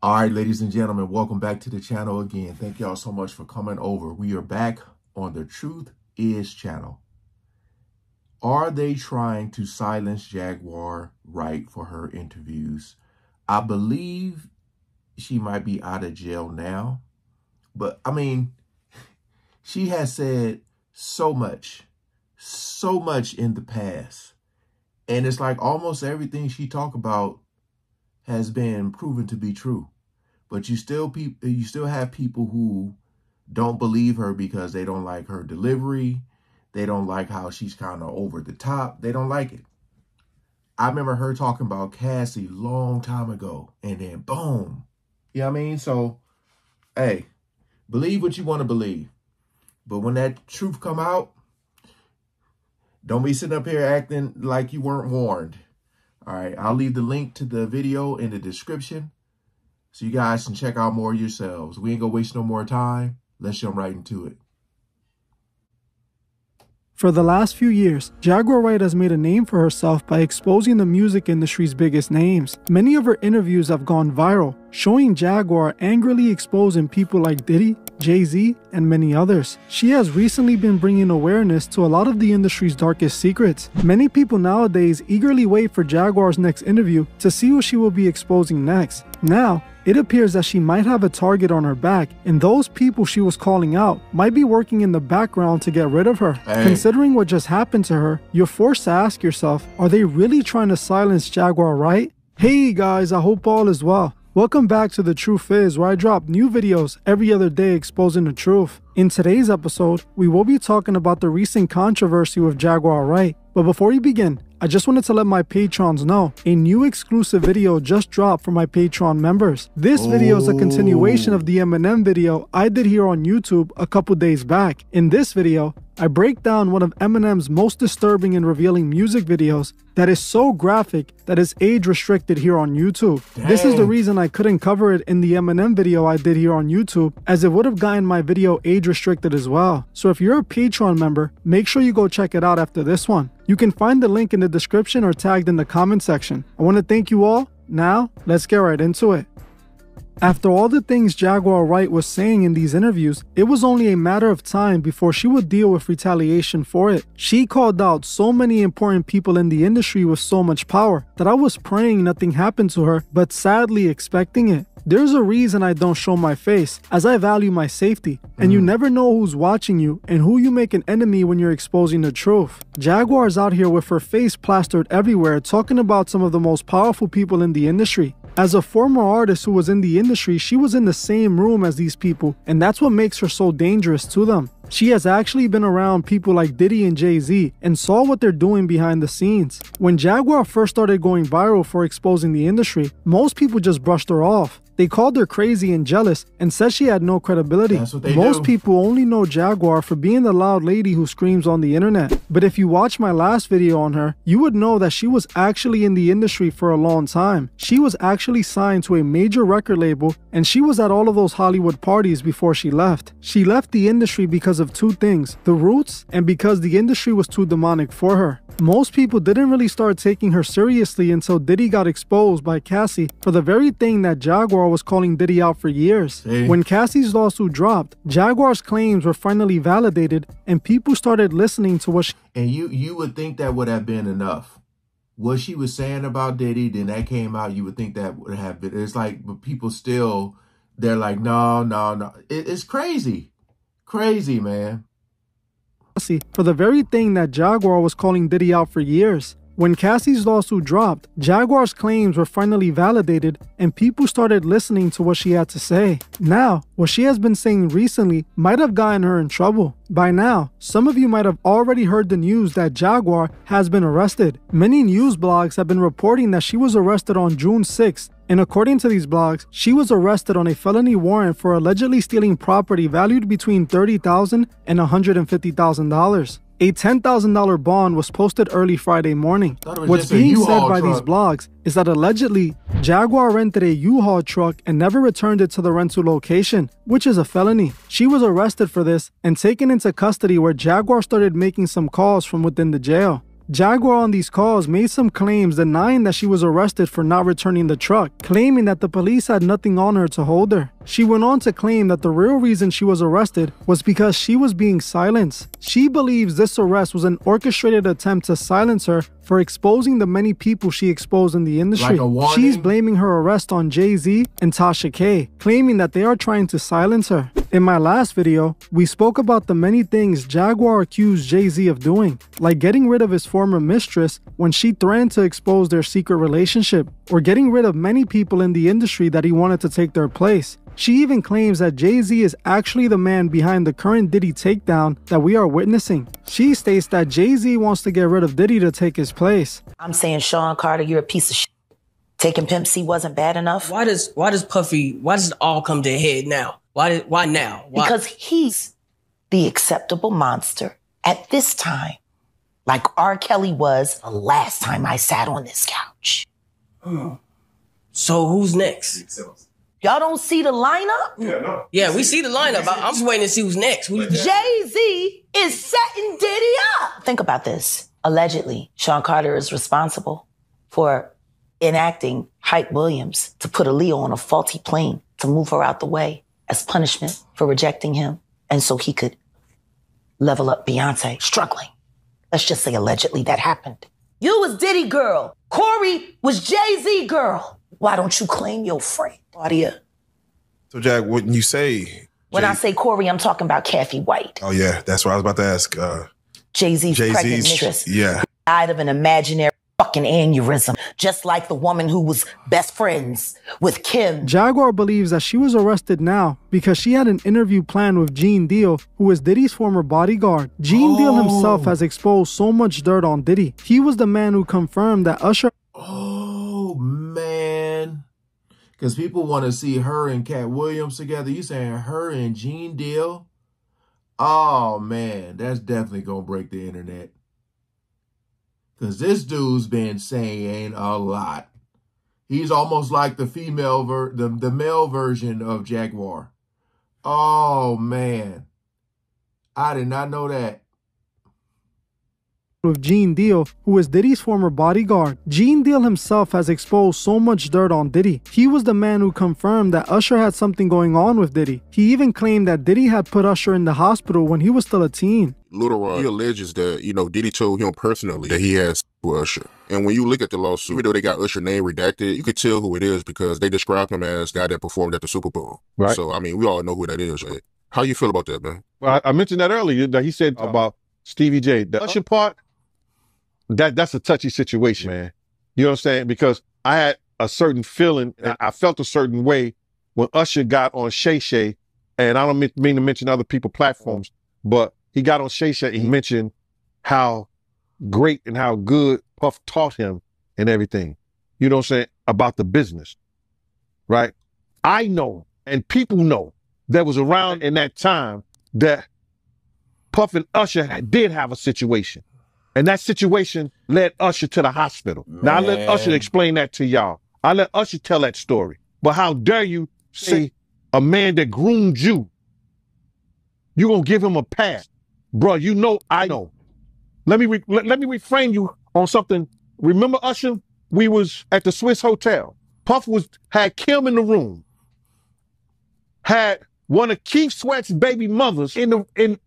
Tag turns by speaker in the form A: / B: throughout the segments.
A: All right, ladies and gentlemen, welcome back to the channel again. Thank y'all so much for coming over. We are back on the Truth Is channel. Are they trying to silence Jaguar Wright for her interviews? I believe she might be out of jail now. But, I mean, she has said so much in the past. And it's like almost everything she talked about has been proven to be true. But you still have people who don't believe her because they don't like her delivery. They don't like how she's kind of over the top. They don't like it. I remember her talking about Cassie long time ago. And then boom. You know what I mean? So, hey, believe what you want to believe. But when that truth come out, don't be sitting up here acting like you weren't warned. All right, I'll leave the link to the video in the description so you guys can check out more yourselves. We ain't gonna waste no more time. Let's jump right into it.
B: For the last few years, Jaguar Wright has made a name for herself by exposing the music industry's biggest names. Many of her interviews have gone viral, showing Jaguar angrily exposing people like Diddy, Jay-Z, and many others. She has recently been bringing awareness to a lot of the industry's darkest secrets. Many people nowadays eagerly wait for Jaguar's next interview to see who she will be exposing next. Now, it appears that she might have a target on her back, and those people she was calling out might be working in the background to get rid of her.
A: Hey.
B: Considering what just happened to her, you're forced to ask yourself, are they really trying to silence Jaguar Wright? Hey guys, I hope all is well. Welcome back to The Truth Is, where I drop new videos every other day exposing the truth. In today's episode, we will be talking about the recent controversy with Jaguar Wright. But before we begin, I just wanted to let my patrons know a new exclusive video just dropped for my Patreon members. This video is a continuation of the Eminem video I did here on YouTube a couple days back. In this video, I break down one of Eminem's most disturbing and revealing music videos that is so graphic that is age restricted here on YouTube.
A: Dang.
B: This is the reason I couldn't cover it in the Eminem video I did here on YouTube, as it would have gotten my video age restricted as well. So if you're a Patreon member, make sure you go check it out after this one. You can find the link in the description or tagged in the comment section. I want to thank you all. Now, let's get right into it. After all the things Jaguar Wright was saying in these interviews, it was only a matter of time before she would deal with retaliation for it. She called out so many important people in the industry with so much power that I was praying nothing happened to her, but sadly expecting it. There's a reason I don't show my face, as I value my safety, and you never know who's watching you and who you make an enemy when you're exposing the truth. Jaguar's out here with her face plastered everywhere talking about some of the most powerful people in the industry. As a former artist who was in the industry, she was in the same room as these people, and that's what makes her so dangerous to them. She has actually been around people like Diddy and Jay-Z and saw what they're doing behind the scenes. When Jaguar first started going viral for exposing the industry, most people just brushed her off. They called her crazy and jealous and said she had no credibility.
A: That's what they
B: Most
A: do.
B: people only know Jaguar for being the loud lady who screams on the internet. But if you watch my last video on her, you would know that she was actually in the industry for a long time. She was actually signed to a major record label, and she was at all of those Hollywood parties before she left. She left the industry because of two things: the roots, and because the industry was too demonic for her. Most people didn't really start taking her seriously until Diddy got exposed by Cassie for the very thing that Jaguar was calling Diddy out for years.
A: Hey.
B: When Cassie's lawsuit dropped, Jaguar's claims were finally validated and people started listening to what she
A: And you would think that would have been enough. What she was saying about Diddy, then that came out, you would think that would have been. It's like, but people still, they're like, no. It's crazy. Crazy, man.
B: for the very thing that Jaguar was calling Diddy out for years. When Cassie's lawsuit dropped, Jaguar's claims were finally validated and people started listening to what she had to say. Now, what she has been saying recently might have gotten her in trouble. By now, some of you might have already heard the news that Jaguar has been arrested. Many news blogs have been reporting that she was arrested on June 6th. And according to these blogs, she was arrested on a felony warrant for allegedly stealing property valued between $30,000 and $150,000. A $10,000 bond was posted early Friday morning. What's being said by these blogs is that allegedly, Jaguar rented a U-Haul truck and never returned it to the rental location, which is a felony. She was arrested for this and taken into custody, where Jaguar started making some calls from within the jail. Jaguar on these calls made some claims denying that she was arrested for not returning the truck, claiming that the police had nothing on her to hold her. She went on to claim that the real reason she was arrested was because she was being silenced. She believes this arrest was an orchestrated attempt to silence her for exposing the many people she exposed in the industry. She's blaming her arrest on Jay-Z and Tasha K, claiming that they are trying to silence her. In my last video, we spoke about the many things Jaguar accused Jay-Z of doing, like getting rid of his former mistress when she threatened to expose their secret relationship, or getting rid of many people in the industry that he wanted to take their place. She even claims that Jay-Z is actually the man behind the current Diddy takedown that we are witnessing. She states that Jay-Z wants to get rid of Diddy to take his place.
C: I'm saying, Sean Carter, you're a piece of shit. Taking Pimp C wasn't bad enough.
D: Why does it all come to a head now? Why now? Why?
C: Because he's the acceptable monster at this time, like R. Kelly was the last time I sat on this couch.
D: So who's next?
C: Y'all don't see the lineup?
D: Yeah, we see the lineup. I'm just waiting to see who's next.
C: Jay-Z is setting Diddy up. Think about this. Allegedly, Sean Carter is responsible for enacting Hype Williams to put Aaliyah on a faulty plane to move her out the way as punishment for rejecting him, and so he could level up Beyonce, struggling. Let's just say allegedly that happened. You was Diddy girl. Corey was Jay-Z girl. Why don't you claim your friend, Claudia?
E: So, Jack, when you say...
C: When I say Corey, I'm talking about Kathy White.
E: Oh, yeah, that's what I was about to ask.
C: Jay-Z's pregnant mistress.
E: Yeah.
C: Died of an imaginary fucking aneurysm, just like the woman who was best friends with Kim.
B: Jaguar believes that she was arrested now because she had an interview planned with Gene Deal, who is Diddy's former bodyguard. Gene Deal himself has exposed so much dirt on Diddy. He was the man who confirmed that Usher...
A: Oh, man. Because people want to see her and Cat Williams together. You saying her and Gene Deal? Oh, man. That's definitely going to break the internet. Because this dude's been saying a lot. He's almost like the the male version of Jaguar. Oh, man. I did not know that.
B: With Gene Deal, who is Diddy's former bodyguard. Gene Deal himself has exposed so much dirt on Diddy. He was the man who confirmed that Usher had something going on with Diddy. He even claimed that Diddy had put Usher in the hospital when he was still a teen.
F: Lil he alleges that, Diddy told him personally that he has with Usher. And when you look at the lawsuit, even though they got Usher name redacted, you could tell who it is because they describe him as the guy that performed at the Super Bowl.
G: Right.
F: So, I mean, we all know who that is, right? How you feel about that, man?
G: Well, I mentioned that earlier, that he said about Stevie J. The Usher part, that's a touchy situation, man. You know what I'm saying? Because I had a certain feeling, I felt a certain way when Usher got on Shay Shay, and I don't mean to mention other people's platforms, but he got on Shay Shay and he mentioned how great and how good Puff taught him and everything. You know what I'm saying? About the business, right? I know, and people know, that was around in that time that Puff and Usher did have a situation. And that situation led Usher to the hospital. Man. Now, I let Usher explain that to y'all. I let Usher tell that story. But how dare you say a man that groomed you, you gonna give him a pass? Bro, you know I know. Let me reframe you on something. Remember, Usher, we was at the Swiss Hotel. Puff had Kim in the room. Had one of Keith Sweat's baby mothers in the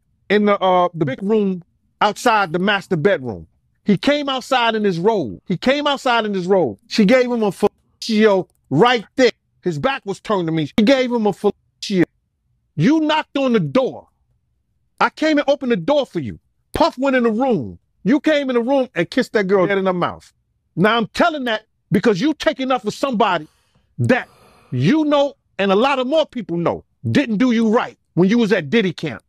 G: big room outside the master bedroom. He came outside in his robe. She gave him a fellatio right there. His back was turned to me. She gave him a fellatio. You knocked on the door. I came and opened the door for you. Puff went in the room. You came in the room and kissed that girl dead in her mouth. Now I'm telling that because you taking up for somebody that you know and a lot of more people know didn't do you right when you was at Diddy camp.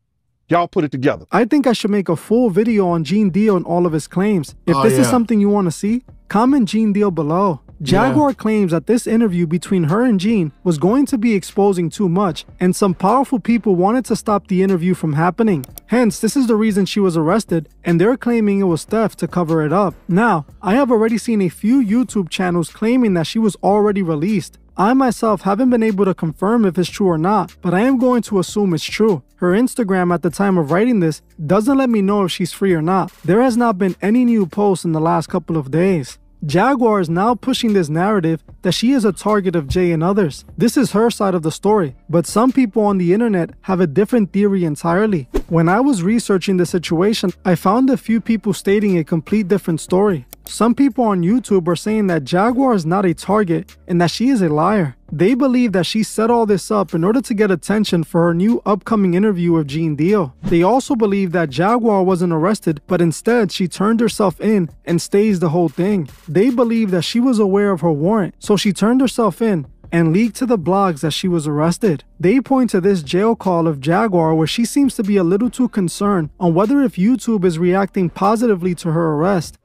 G: Y'all put it together.
B: I think I should make a full video on Gene Deal and all of his claims. If this is something you want to see, comment Gene Deal below. Jaguar claims that this interview between her and Gene was going to be exposing too much, and some powerful people wanted to stop the interview from happening. Hence, this is the reason she was arrested, and they're claiming it was theft to cover it up. Now, I have already seen a few YouTube channels claiming that she was already released. I myself haven't been able to confirm if it's true or not, but I am going to assume it's true. Her Instagram at the time of writing this doesn't let me know if she's free or not. There has not been any new posts in the last couple of days. Jaguar is now pushing this narrative that she is a target of Jay and others. This is her side of the story, but some people on the internet have a different theory entirely. When I was researching the situation, I found a few people stating a complete different story. Some people on YouTube are saying that Jaguar is not a target and that she is a liar. They believe that she set all this up in order to get attention for her new upcoming interview with Gene Deal. They also believe that Jaguar wasn't arrested, but instead she turned herself in and staged the whole thing. They believe that she was aware of her warrant, so she turned herself in and leaked to the blogs that she was arrested. They point to this jail call of Jaguar where she seems to be a little too concerned on whether if YouTube is reacting positively to her arrest.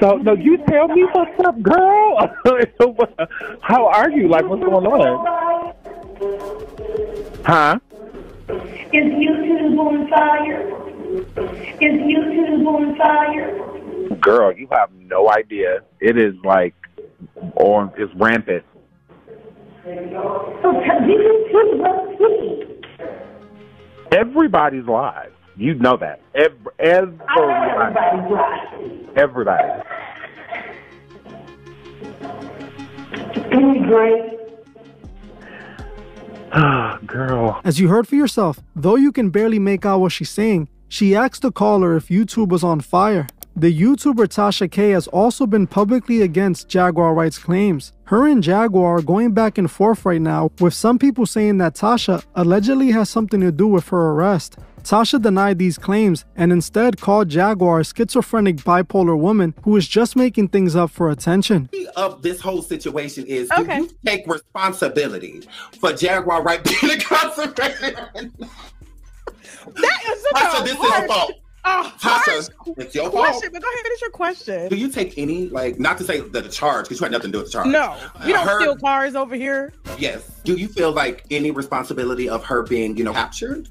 H: So, no, you tell me what's up, girl. How are you? Like, what's going on? Huh?
I: Is YouTube on fire? Is YouTube on fire?
H: Girl, you have no idea. It is like, it's rampant.
I: So, YouTube,
H: everybody's live. You know that. Everybody's
I: live.
H: Everybody.
I: Great.
H: Girl.
B: As you heard for yourself, though you can barely make out what she's saying, she asked the caller if YouTube was on fire. The YouTuber Tasha K has also been publicly against Jaguar Wright's claims. Her and Jaguar are going back and forth right now, with some people saying that Tasha allegedly has something to do with her arrest. Tasha denied these claims and instead called Jaguar a schizophrenic bipolar woman who is just making things up for attention.
J: Of this whole situation is, do you take responsibility for Jaguar Wright being incarcerated?
K: That is
J: Tasha, this is your fault. Tasha, it's your fault.
K: But go ahead, finish your question.
J: Do you take any, like, not to say the charge, because you had nothing to do with the charge.
K: No, we don't steal cars over here.
J: Yes. Do you feel like any responsibility of her being, captured?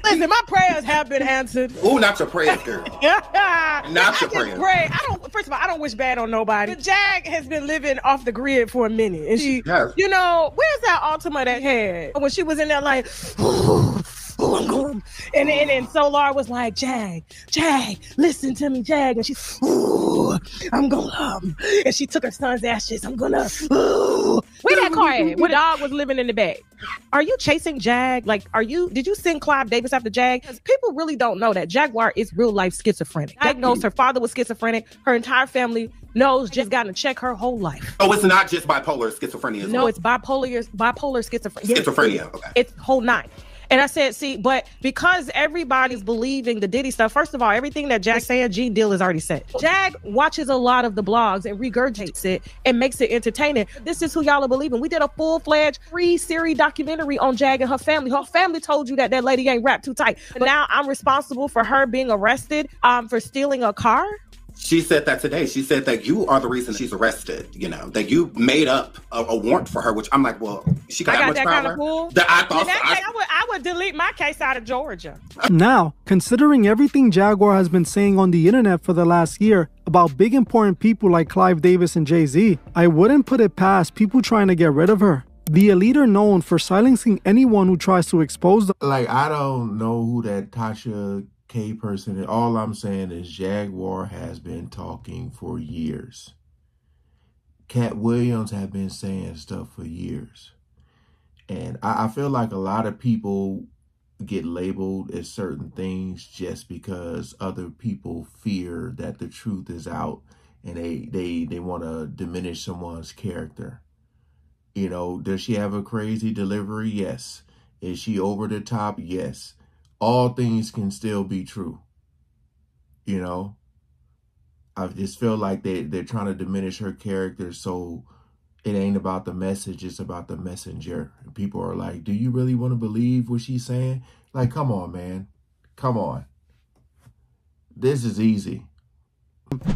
K: Listen, my prayers have been answered.
J: Oh, not your prayers, girl. Not your prayers.
K: Pray. First of all, I don't wish bad on nobody. But Jag has been living off the grid for a minute. And she, where's that Altima that had? When she was in there like, I'm going. And Solar was like, Jag, listen to me, Jag. And she's, I'm going. And she took her son's ashes. I'm gonna. Where that car at? Where the dog was living in the bag. Are you chasing Jag? Like, did you send Clive Davis after Jag? Because people really don't know that Jaguar is real life schizophrenic. Diagnosed, her father was schizophrenic. Her entire family knows, just gotten to check her whole life.
J: Oh, it's not just bipolar schizophrenia.
K: No, it's bipolar schizophrenia.
J: Schizophrenia, okay.
K: It's whole nine. And I said, see, but because everybody's believing the Diddy stuff, first of all, everything that Jack said, Gene Deal has already said. Jag watches a lot of the blogs and regurgitates it and makes it entertaining. This is who y'all are believing. We did a full-fledged free-series documentary on Jag and her family. Her family told you that lady ain't wrapped too tight. But now I'm responsible for her being arrested for stealing a car.
J: She said that today. She said that you are the reason she's arrested, that you made up a warrant for her, which I'm like, well, she got that much power. Kind of cool.
K: I would delete my case out of Georgia.
B: Now, considering everything Jaguar has been saying on the internet for the last year about big important people like Clive Davis and Jay-Z, I wouldn't put it past people trying to get rid of her. The elite are known for silencing anyone who tries to expose them.
A: Like, I don't know who that Tasha K person is. All I'm saying is Jaguar has been talking for years. Cat Williams have been saying stuff for years. And I feel like a lot of people get labeled as certain things just because other people fear that the truth is out and they want to diminish someone's character. Does she have a crazy delivery? Yes. Is she over the top? Yes. All things can still be true. I just feel like they're trying to diminish her character, so it ain't about the message, it's about the messenger. And people are like, do you really want to believe what she's saying? Like, come on, man. Come on. This is easy.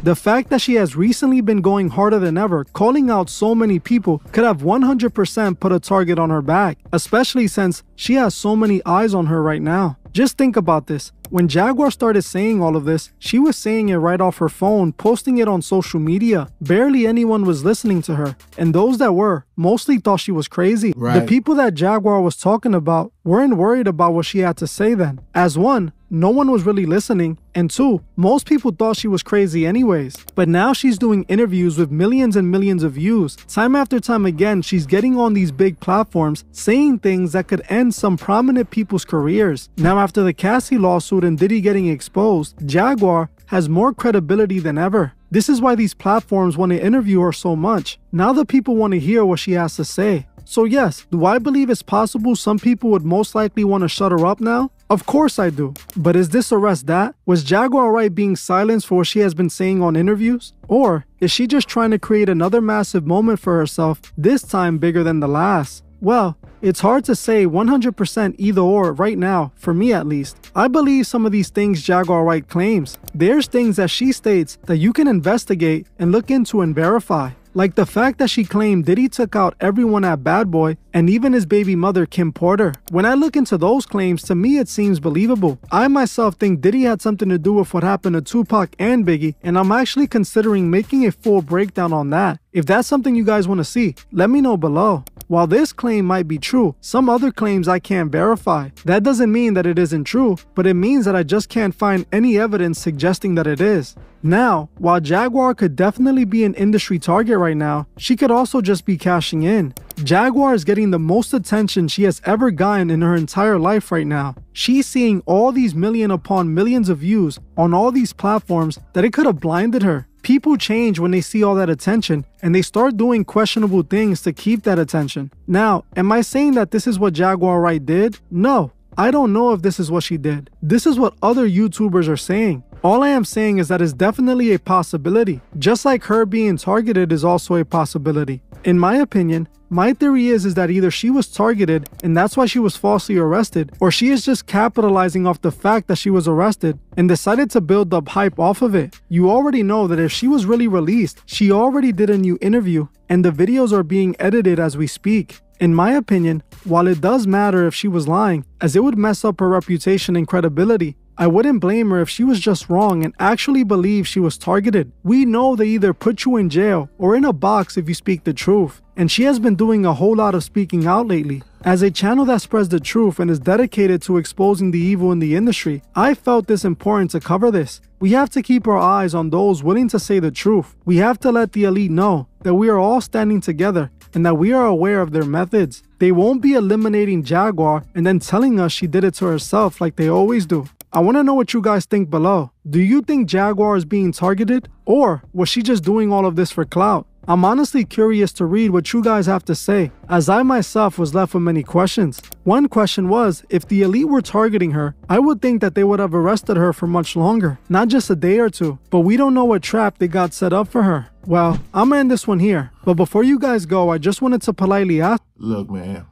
B: The fact that she has recently been going harder than ever, calling out so many people, could have 100% put a target on her back, especially since she has so many eyes on her right now. Just think about this. When Jaguar started saying all of this, she was saying it right off her phone, posting it on social media. Barely anyone was listening to her. And those that were, mostly thought she was crazy.
A: Right.
B: The people that Jaguar was talking about weren't worried about what she had to say then. As one, no one was really listening, and two, most people thought she was crazy anyways. But now she's doing interviews with millions and millions of views. Time after time again, she's getting on these big platforms, saying things that could end some prominent people's careers. Now after the Cassie lawsuit and Diddy getting exposed, Jaguar has more credibility than ever. This is why these platforms want to interview her so much. Now the people want to hear what she has to say. So yes, do I believe it's possible some people would most likely want to shut her up now? Of course I do. But is this arrest that? Was Jaguar Wright being silenced for what she has been saying on interviews? Or is she just trying to create another massive moment for herself, this time bigger than the last? Well, it's hard to say 100% either or right now, for me at least. I believe some of these things Jaguar Wright claims. There's things that she states that you can investigate and look into and verify. Like the fact that she claimed Diddy took out everyone at Bad Boy and even his baby mother Kim Porter. When I look into those claims, to me it seems believable. I myself think Diddy had something to do with what happened to Tupac and Biggie, and I'm actually considering making a full breakdown on that. If that's something you guys want to see, let me know below. While this claim might be true, some other claims I can't verify. That doesn't mean that it isn't true, but it means that I just can't find any evidence suggesting that it is. Now, while Jaguar could definitely be an industry target right now, she could also just be cashing in. Jaguar is getting the most attention she has ever gotten in her entire life right now. She's seeing all these million upon millions of views on all these platforms that it could have blinded her. People change when they see all that attention, and they start doing questionable things to keep that attention. Now, am I saying that this is what Jaguar Wright did? No, I don't know if this is what she did. This is what other YouTubers are saying. All I am saying is that it's definitely a possibility. Just like her being targeted is also a possibility. In my opinion, my theory is that either she was targeted and that's why she was falsely arrested, or she is just capitalizing off the fact that she was arrested and decided to build up hype off of it. You already know that if she was really released, she already did a new interview and the videos are being edited as we speak. In my opinion, while it does matter if she was lying, as it would mess up her reputation and credibility, I wouldn't blame her if she was just wrong and actually believed she was targeted. We know they either put you in jail or in a box if you speak the truth. And she has been doing a whole lot of speaking out lately. As a channel that spreads the truth and is dedicated to exposing the evil in the industry, I felt this important to cover this. We have to keep our eyes on those willing to say the truth. We have to let the elite know that we are all standing together and that we are aware of their methods. They won't be eliminating Jaguar and then telling us she did it to herself like they always do. I want to know what you guys think below. Do you think Jaguar is being targeted, or was she just doing all of this for clout? I'm honestly curious to read what you guys have to say, as I myself was left with many questions. One question was, if the elite were targeting her, I would think that they would have arrested her for much longer, not just a day or two, but we don't know what trap they got set up for her. Well, I'm gonna end this one here, but before you guys go, I just wanted to politely ask.
A: Look, man.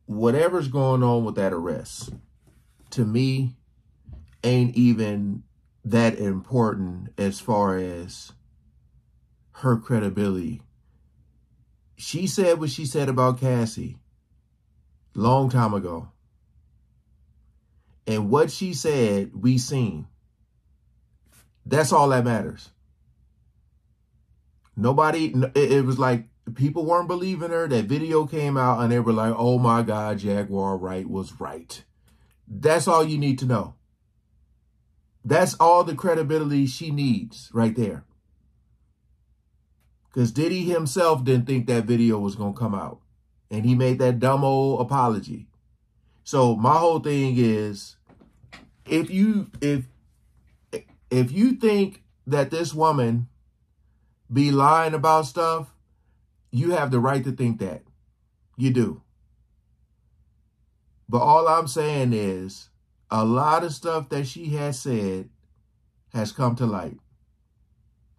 A: Whatever's going on with that arrest, to me, ain't even that important as far as her credibility. She said what she said about Cassie long time ago. And what she said, we seen. That's all that matters. Nobody, it was like, people weren't believing her. That video came out and they were like, oh my God, Jaguar Wright was right. That's all you need to know. That's all the credibility she needs right there. Because Diddy himself didn't think that video was going to come out. And he made that dumb old apology. So my whole thing is, if you think that this woman be lying about stuff, you have the right to think that. You do. But all I'm saying is, a lot of stuff that she has said has come to light.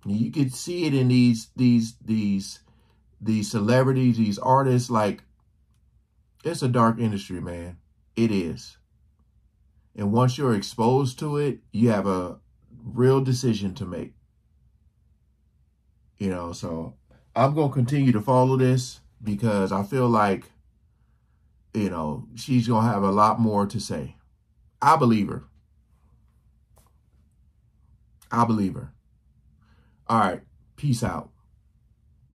A: You can see it in these celebrities, these artists. Like, it's a dark industry, man. It is. And once you're exposed to it, you have a real decision to make. You know, so I'm going to continue to follow this because I feel like you know, she's going to have a lot more to say. I believe her. I believe her. All right. Peace out.